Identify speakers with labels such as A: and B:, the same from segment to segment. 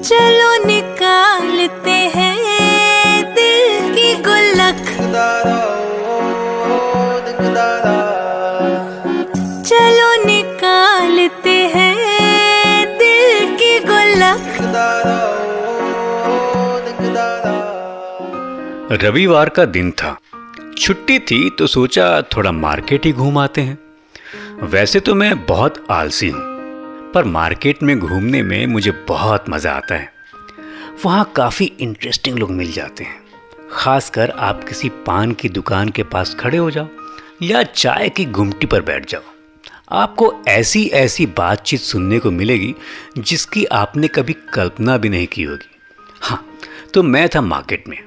A: चलो निकालते हैं दिल की गुल्लक, चलो निकालते हैं दिल की गुल्लक।
B: रविवार का दिन था, छुट्टी थी तो सोचा थोड़ा मार्केट ही घूम आते हैं। वैसे तो मैं बहुत आलसी हूँ, पर मार्केट में घूमने में मुझे बहुत मज़ा आता है। वहाँ काफ़ी इंटरेस्टिंग लोग मिल जाते हैं। ख़ासकर आप किसी पान की दुकान के पास खड़े हो जाओ या चाय की गुमटी पर बैठ जाओ, आपको ऐसी ऐसी बातचीत सुनने को मिलेगी जिसकी आपने कभी कल्पना भी नहीं की होगी। हाँ, तो मैं था मार्केट में,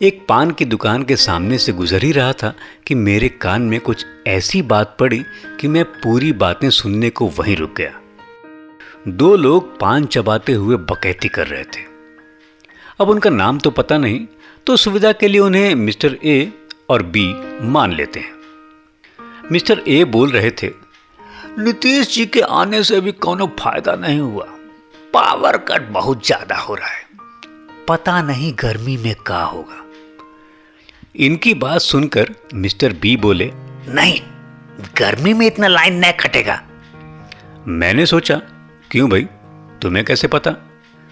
B: एक पान की दुकान के सामने से गुजर ही रहा था कि मेरे कान में कुछ ऐसी बात पड़ी कि मैं पूरी बातें सुनने को वहीं रुक गया। दो लोग पान चबाते हुए बकैती कर रहे थे। अब उनका नाम तो पता नहीं, तो सुविधा के लिए उन्हें मिस्टर ए और बी मान लेते हैं। मिस्टर ए बोल रहे थे, नीतीश जी के आने से भी कोनो फायदा नहीं हुआ, पावर कट बहुत ज्यादा हो रहा है, पता नहीं गर्मी में क्या होगा। इनकी बात सुनकर मिस्टर बी बोले, नहीं, गर्मी में इतना लाइन नहीं कटेगा। मैंने सोचा, क्यों भाई, तुम्हें कैसे पता?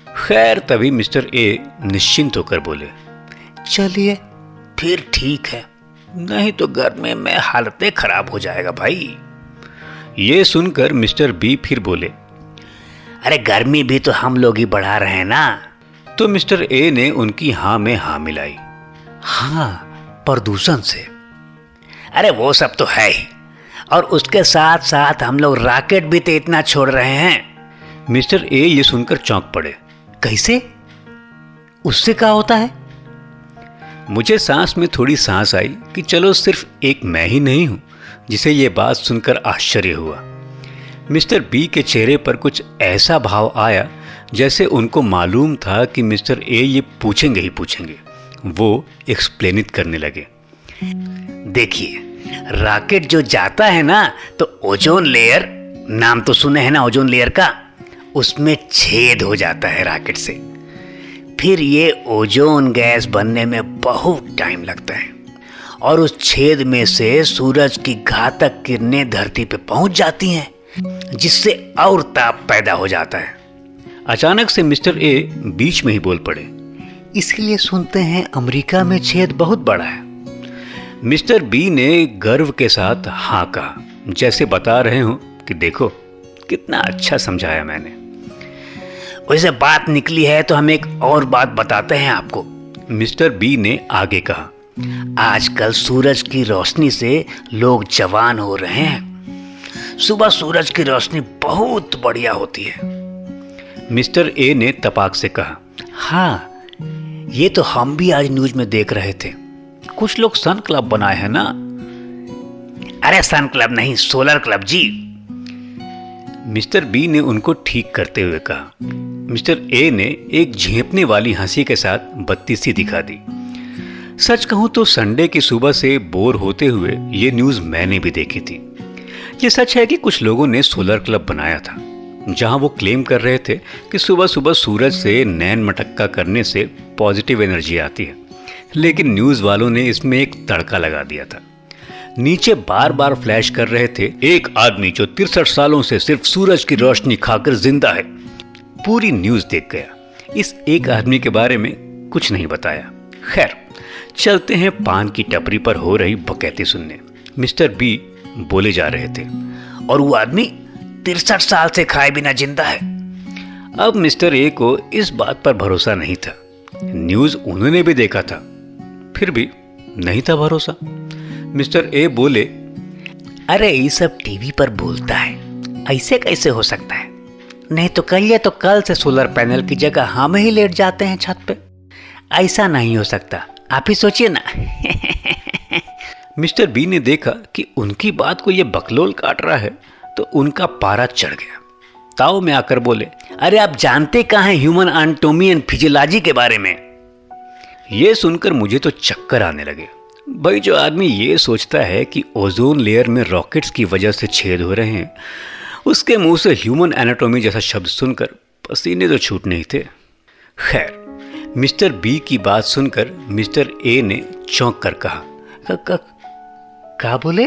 B: खैर तभी मिस्टर ए निश्चिंत होकर बोले, चलिए फिर ठीक है, नहीं तो गर्मी में हालतें खराब हो जाएगा भाई। ये सुनकर मिस्टर बी फिर बोले, अरे गर्मी भी तो हम लोग ही बढ़ा रहे हैं ना। तो मिस्टर ए ने उनकी हाँ में हाँ मिलाई, हाँ प्रदूषण से। अरे वो सब तो है ही, और उसके साथ साथ हम लोग रॉकेट भी तो इतना छोड़ रहे हैं। मिस्टर ए ये सुनकर चौंक पड़े, कैसे, उससे क्या होता है? मुझे सांस में थोड़ी सांस आई कि चलो सिर्फ एक मैं ही नहीं हूं जिसे ये बात सुनकर आश्चर्य हुआ। मिस्टर बी के चेहरे पर कुछ ऐसा भाव आया जैसे उनको मालूम था कि मिस्टर ए ये पूछेंगे ही पूछेंगे। वो एक्सप्लेनित करने लगे, देखिए रॉकेट जो जाता है ना, तो ओजोन लेयर, नाम तो सुने हैं ना ओजोन लेयर का, उसमें छेद हो जाता है रॉकेट से। फिर ये ओजोन गैस बनने में बहुत टाइम लगता है और उस छेद में से सूरज की घातक किरणें धरती पे पहुंच जाती हैं, जिससे और ताप पैदा हो जाता है। अचानक से मिस्टर ए बीच में ही बोल पड़े, इसीलिए सुनते हैं अमेरिका में छेद बहुत बड़ा है। मिस्टर बी ने गर्व के साथ हाँ कहा, जैसे बता रहे हो कि देखो कितना अच्छा समझाया मैंने। वैसे बात निकली है तो हम एक और बात बताते हैं आपको। मिस्टर बी ने आगे कहा, आजकल सूरज की रोशनी से लोग जवान हो रहे हैं। सुबह सूरज की रोशनी बहुत बढ़िया होती है। मिस्टर ए ने तपाक से कहा, हाँ ये तो हम भी आज न्यूज में देख रहे थे, कुछ लोग सन क्लब बनाए हैं ना। अरे सन क्लब नहीं, सोलर क्लब जी। मिस्टर बी ने उनको ठीक करते हुए कहा। मिस्टर ए ने एक झेंपने वाली हंसी के साथ बत्ती सी दिखा दी। सच कहूं तो संडे की सुबह से बोर होते हुए ये न्यूज मैंने भी देखी थी। ये सच है कि कुछ लोगों ने सोलर क्लब बनाया था, जहां वो क्लेम कर रहे थे कि सुबह सुबह सूरज से नैन मटक्का करने से पॉजिटिव एनर्जी आती है। लेकिन न्यूज वालों ने इसमें एक तड़का लगा दिया था। नीचे बार बार फ्लैश कर रहे थे, एक आदमी जो 63 सालों से सिर्फ सूरज की रोशनी खाकर जिंदा है। पूरी न्यूज देख गया, इस एक आदमी के बारे में कुछ नहीं बताया। खैर चलते हैं पान की टपरी पर हो रही बकैती सुनने। मिस्टर बी बोले जा रहे थे, और वो आदमी 63 साल से खाए बिना जिंदा है। अब मिस्टर ए को इस बात पर भरोसा नहीं था। न्यूज उन्होंने भी देखा था, फिर भी नहीं था भरोसा। मिस्टर ए बोले, अरे ये सब टीवी पर बोलता है, ऐसे कैसे हो सकता है? नहीं तो कहिए तो कल से सोलर पैनल की जगह हम ही लेट जाते हैं छत पे। ऐसा नहीं हो सकता, आप ही सोचिए ना। मिस्टर बी ने देखा कि उनकी बात को ये बकलोल काट रहा है, तो उनका पारा चढ़ गया। ताव में आकर बोले, अरे आप जानते कहाँ हैं ह्यूमन एनाटॉमी एंड फिजियोलॉजी के बारे में? ये सुनकर मुझे तो चक्कर आने लगे। भाई जो आदमी ये सोचता है कि ओजोन लेयर में रॉकेट्स की वजह से छेद हो रहे हैं, उसके मुंह से ह्यूमन एनाटॉमी जैसा शब्द सुनकर पसीने तो छूट नहीं थे। खैर, मिस्टर बी की बात सुनकर मिस्टर ए ने चौंक कर कहा, क्या बोले?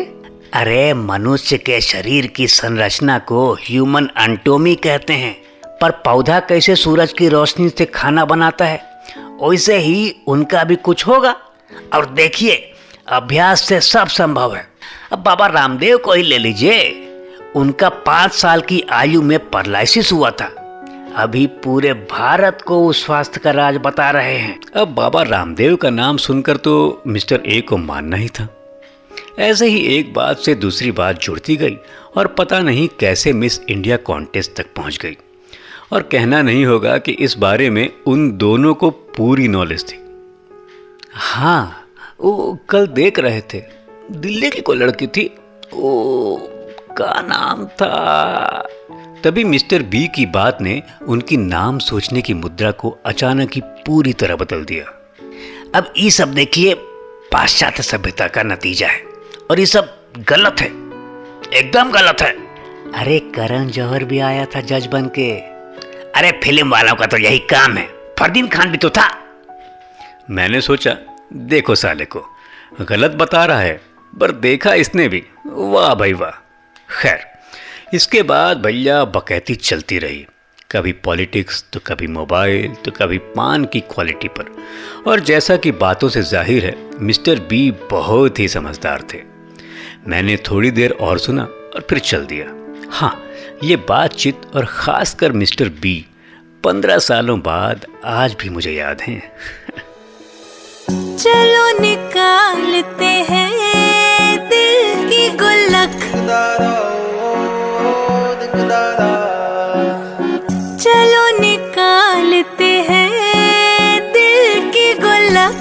B: अरे, मनुष्य के शरीर की संरचना को ह्यूमन एनाटॉमी कहते हैं, पर पौधा कैसे सूरज की रोशनी से खाना बनाता है, वैसे ही उनका भी कुछ होगा। और देखिए, अभ्यास से सब संभव है। अब बाबा रामदेव को ही ले लीजिए, उनका 5 साल की आयु में पैरालिसिस हुआ था। अभी पूरे भारत को वो स्वास्थ्य का राज बता रहे हैं। अब बाबा रामदेव का नाम सुनकर तो मिस्टर ए को मानना ही था। ऐसे ही एक बात से दूसरी बात जुड़ती गई और पता नहीं कैसे मिस इंडिया कॉन्टेस्ट तक पहुंच गई। और कहना नहीं होगा कि इस बारे में उन दोनों को पूरी नॉलेज थी। हाँ, वो कल देख रहे थे, दिल्ली की कोई लड़की थी, वो का नाम था। तभी मिस्टर बी की बात ने उनकी नाम सोचने की मुद्रा को अचानक ही पूरी तरह बदल दिया। अब ये सब देखिए पाश्चात्य सभ्यता का नतीजा है और ये सब गलत है, एकदम गलत है। अरे, करण जौहर भी आया था जज बन के। अरे, फिल्म वालों का तो यही काम है। फरदीन खान भी तो था। मैंने सोचा, देखो साले को गलत बता रहा है, पर देखा इसने भी, वाह भाई वाह। खैर, इसके बाद भैया बकैती चलती रही, कभी पॉलिटिक्स तो कभी मोबाइल तो कभी पान की क्वालिटी पर। और जैसा कि बातों से जाहिर है, मिस्टर बी बहुत ही समझदार थे। मैंने थोड़ी देर और सुना और फिर चल दिया। हाँ, ये बातचीत और ख़ासकर मिस्टर बी 15 सालों बाद आज भी मुझे याद हैं।
A: चलो निकालते हैं दिल की गुल्लक, चलो निकालते हैं दिल की गुल्लक,